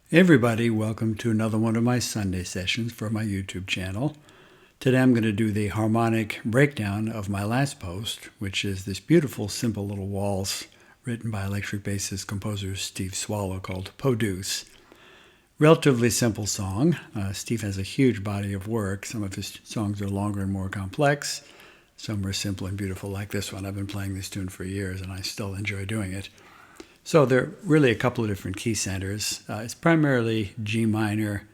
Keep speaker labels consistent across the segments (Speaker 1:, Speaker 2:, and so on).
Speaker 1: Hey everybody, welcome to another one of my Sunday sessions for my YouTube channel. Today I'm going to do the harmonic breakdown of my last post, which is this beautiful, simple little waltz written by electric bassist composer Steve Stowell called Peau Douce. Relatively simple song. Steve has a huge body of work. Some of his songs are longer and more complex. Some are simple and beautiful like this one. I've been playing this tune for years and I still enjoy doing it. So there are really a couple of different key centers. It's primarily G minor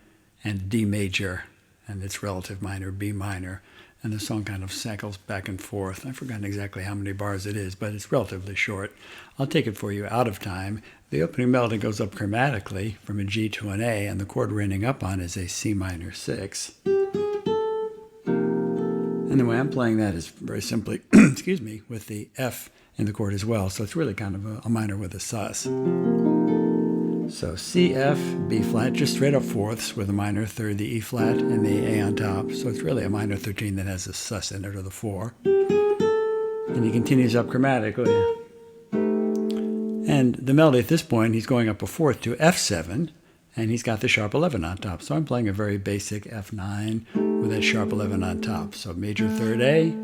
Speaker 1: and D major, and its relative minor, B minor. And the song kind of cycles back and forth. I've forgotten exactly how many bars it is, but it's relatively short. I'll take it for you out of time. The opening melody goes up chromatically from a G to an A, and the chord we're ending up on is a C minor 6. And the way I'm playing that is very simply, excuse me, with the F in the chord as well. So it's really kind of a minor with a sus. So C, F, B flat, just straight up fourths with a minor third, the E flat, and the A on top. So it's really a minor 13 that has a sus in it, or the 4. And he continues up chromatically. And the melody at this point, he's going up a fourth to F7, and he's got the sharp 11 on top. So I'm playing a very basic F9 with that sharp 11 on top. So major third A,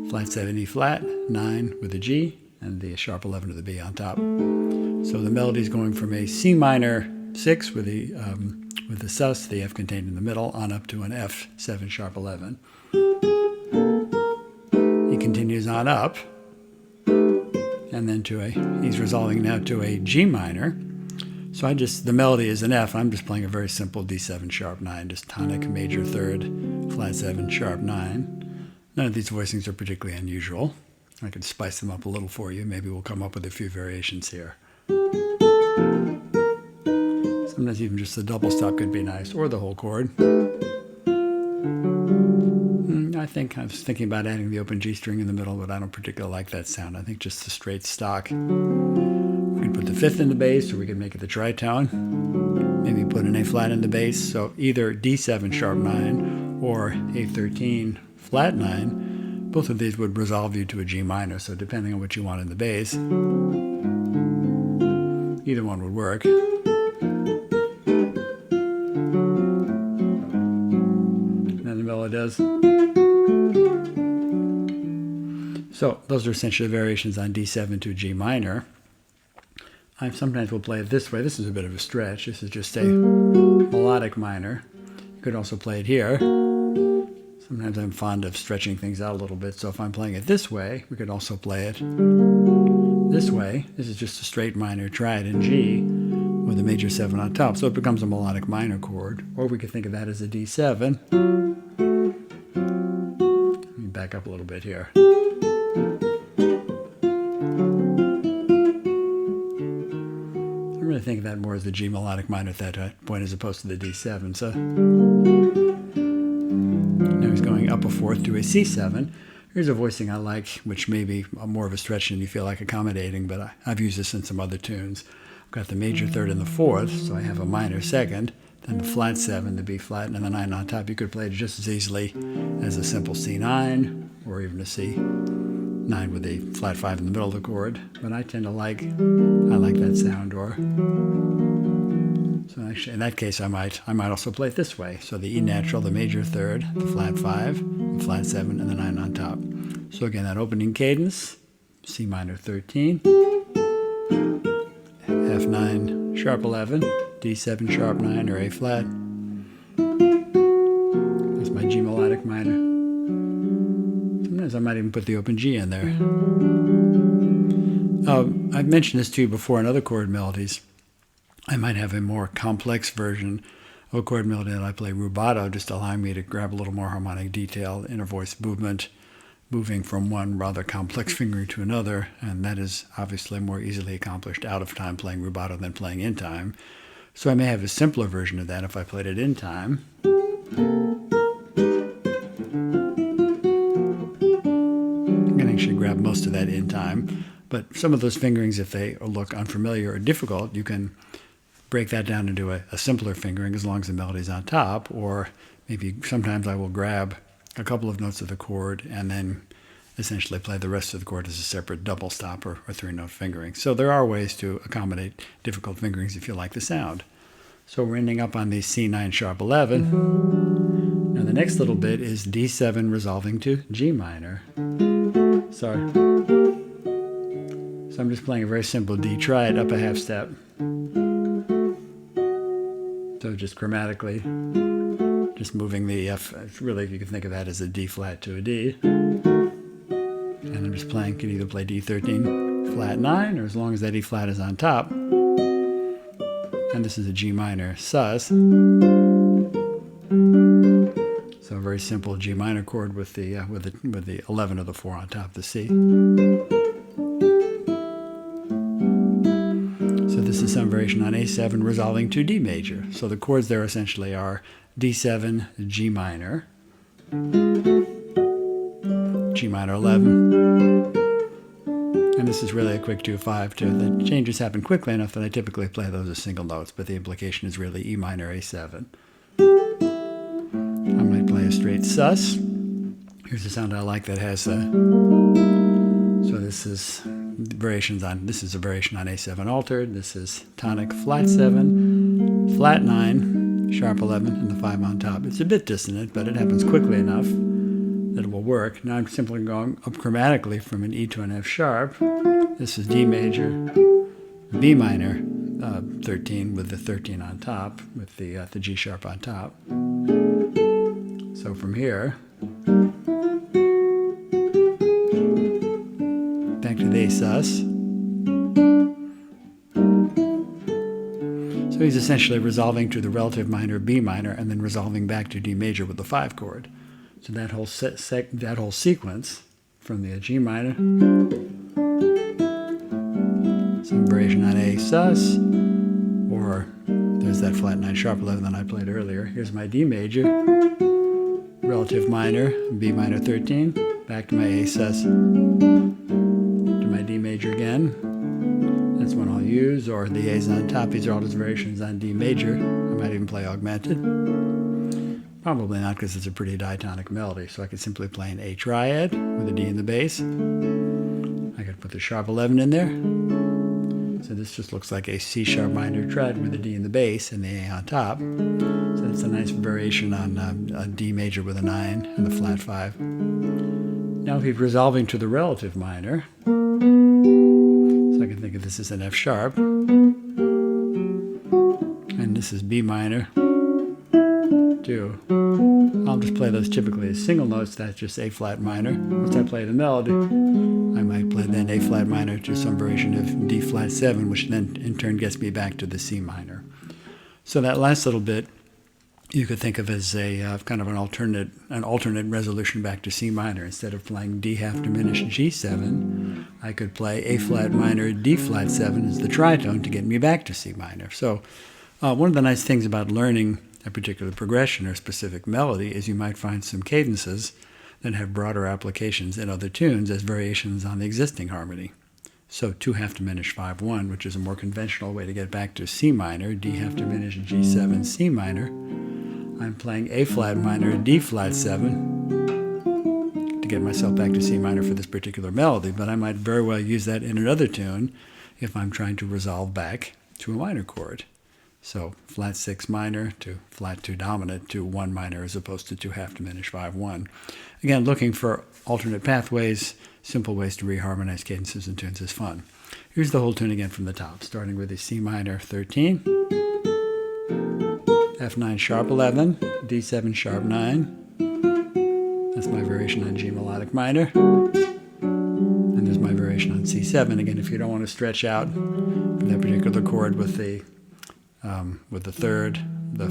Speaker 1: flat 7 E flat, 9 with a G, and the sharp 11 of the B on top. So the melody is going from a C minor 6 with the sus, the F contained in the middle, on up to an F7 sharp 11. He continues on up, and then he's resolving now to a G minor. So the melody is an F. I'm just playing a very simple D7 sharp 9, just tonic, major third, flat 7 sharp 9. None of these voicings are particularly unusual. I could spice them up a little for you. Maybe we'll come up with a few variations here. Sometimes even just the double stop could be nice, or the whole chord. I was thinking about adding the open G string in the middle, but I don't particularly like that sound. I think just the straight stock. We could put the 5th in the bass, or we could make it the tritone. Maybe put an A flat in the bass. So either D7 sharp 9 or A13 flat 9, both of these would resolve you to a G minor. So depending on what you want in the bass, either one would work. And then the melody does. So those are essentially variations on D7 to G minor. I sometimes will play it this way. This is a bit of a stretch. This is just a melodic minor. You could also play it here. Sometimes I'm fond of stretching things out a little bit. So if I'm playing it this way, we could also play it this way. This is just a straight minor triad in G with a major 7 on top. So it becomes a melodic minor chord. Or we could think of that as a D7. Let me back up a little bit here. I really think of that more as the G melodic minor at that point as opposed to the D7. So now he's going up a fourth to a C7. Here's a voicing I like, which may be more of a stretch than you feel like accommodating, but I've used this in some other tunes. I've got the major third and the fourth, so I have a minor second, then the flat 7, the B flat, and the 9 on top. You could play it just as easily as a simple C9, or even a C9 with a flat 5 in the middle of the chord. But I tend to like that sound. Or so actually, in that case, I might also play it this way. So the E natural, the major third, the flat 5, the flat 7, and the 9 on top. So again, that opening cadence, C minor 13, F9 sharp 11, D7 sharp 9 or A flat. That's my G melodic minor. Sometimes I might even put the open G in there. I've mentioned this to you before in other chord melodies. I might have a more complex version of a chord melody that I play rubato, just allowing me to grab a little more harmonic detail, inner voice movement, moving from one rather complex fingering to another, and that is obviously more easily accomplished out of time playing rubato than playing in time. So I may have a simpler version of that if I played it in time. I can actually grab most of that in time, but some of those fingerings, if they look unfamiliar or difficult, you can break that down into a simpler fingering as long as the melody's on top, or maybe sometimes I will grab a couple of notes of the chord and then essentially play the rest of the chord as a separate double stop or 3-note fingering. So there are ways to accommodate difficult fingerings if you like the sound. So we're ending up on the C9 sharp 11. Now the next little bit is D7 resolving to G minor. So I'm just playing a very simple D triad up a half step. So just chromatically, just moving the F. Really, you can think of that as a D flat to a D. And I'm just playing, can either play D13 flat 9, or as long as that E flat is on top. And this is a G minor sus. So a very simple G minor chord with the 11 or the 4 on top of the C. So this is some variation on A7 resolving to D major. So the chords there essentially are D7, G minor, G minor 11, and this is really a quick 2-5 too. The changes happen quickly enough that I typically play those as single notes, but the implication is really E minor A7. I might play a straight sus. Here's a sound I like that has so this is variations on, this is a variation on A7 altered. This is tonic flat 7, flat 9, sharp 11, and the 5 on top. It's a bit dissonant, but it happens quickly enough that it will work. Now I'm simply going up chromatically from an E to an F sharp. This is D major, B minor 13 with the 13 on top, with the G sharp on top. So from here, back to the A sus. So he's essentially resolving to the relative minor B minor and then resolving back to D major with the 5 chord. So that whole sequence from the G minor, some variation on A sus, or there's that flat 9 sharp 11 that I played earlier. Here's my D major, relative minor, B minor 13, back to my A sus, to my D major again. That's one I'll use, or the A's on top. These are all just variations on D major. I might even play augmented. Probably not, because it's a pretty diatonic melody, so I could simply play an A triad with a D in the bass. I could put the sharp 11 in there. So this just looks like a C sharp minor triad with a D in the bass and the A on top. So that's a nice variation on a D major with a 9 and the flat 5. Now if he's resolving to the relative minor, so I can think of this as an F sharp, and this is B minor, 2. I'll just play those typically as single notes. That's just A flat minor. Once I play the melody, I might play then A flat minor to some variation of D flat 7, which then in turn gets me back to the C minor. So that last little bit you could think of as a kind of an alternate resolution back to C minor. Instead of playing D half diminished G7, I could play A flat minor, D flat 7 as the tritone to get me back to C minor. So one of the nice things about learning a particular progression or specific melody is you might find some cadences that have broader applications in other tunes as variations on the existing harmony. So 2 half diminished 5-1, which is a more conventional way to get back to C minor, D half diminished G7, C minor. I'm playing A flat minor, D flat 7 to get myself back to C minor for this particular melody, but I might very well use that in another tune if I'm trying to resolve back to a minor chord. So flat 6 minor to flat 2 dominant to 1 minor as opposed to 2 half diminished 5-1. Again, looking for alternate pathways, simple ways to reharmonize cadences and tunes is fun. Here's the whole tune again from the top, starting with the C minor 13, F9 sharp 11, D7 sharp 9. That's my variation on G melodic minor. And there's my variation on C7. Again, if you don't want to stretch out for that particular chord with the third, the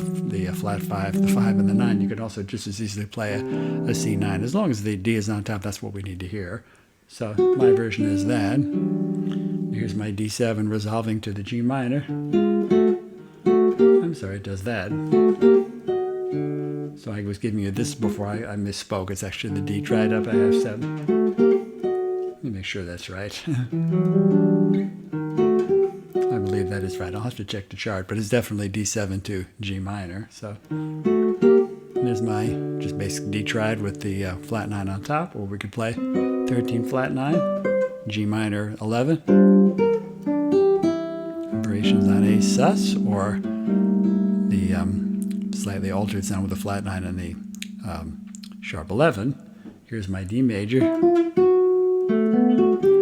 Speaker 1: flat 5, the 5, and the 9, you could also just as easily play a C9. As long as the D is on top, that's what we need to hear. So my version is that. Here's my D7 resolving to the G minor. I'm sorry, it does that. So I was giving you this before I misspoke. It's actually the D triad up a half step. Let me make sure that's right. I believe that is right. I'll have to check the chart, but it's definitely D7 to G minor. So there's my just basic D triad with the flat 9 on top, or we could play 13 flat 9, G minor 11, variations on A sus, or the slightly altered sound with the flat 9 and the sharp 11. Here's my D major,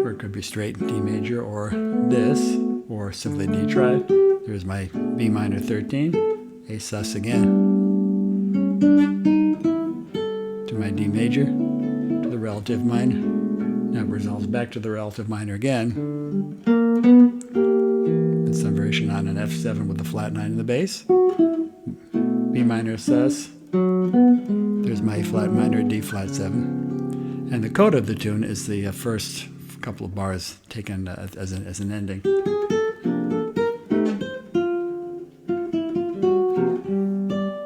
Speaker 1: or it could be straight D major, or this, or simply D triad. There's my B minor 13, A sus again, to my D major, to the relative minor. Now it resolves back to the relative minor again. And some variation on an F7 with the flat 9 in the bass. B minor sus. There's my A flat minor, D flat 7. And the coda of the tune is the first couple of bars taken as an ending.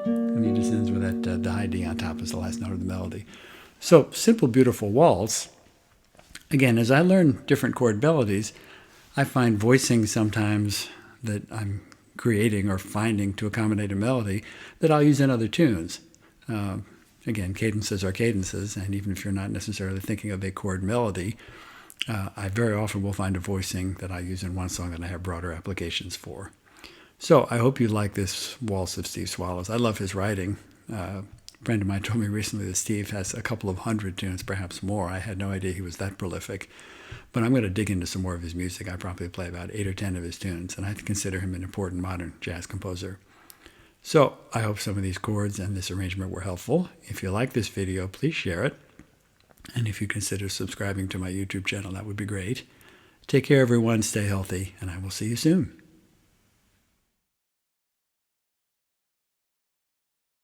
Speaker 1: And he just ends with that the high D on top as the last note of the melody. So, simple, beautiful waltz. Again, as I learn different chord melodies, I find voicing sometimes that I'm creating or finding to accommodate a melody that I'll use in other tunes. Again, cadences are cadences, and even if you're not necessarily thinking of a chord melody, I very often will find a voicing that I use in one song that I have broader applications for. So I hope you like this waltz of Steve Swallow's. I love his writing. A friend of mine told me recently that Steve has a couple of hundred tunes, perhaps more. I had no idea he was that prolific. But I'm going to dig into some more of his music. I probably play about 8 or 10 of his tunes, and I consider him an important modern jazz composer. So I hope some of these chords and this arrangement were helpful. If you like this video, please share it. And if you consider subscribing to my YouTube channel, that would be great. Take care, everyone. Stay healthy, and I will see you soon.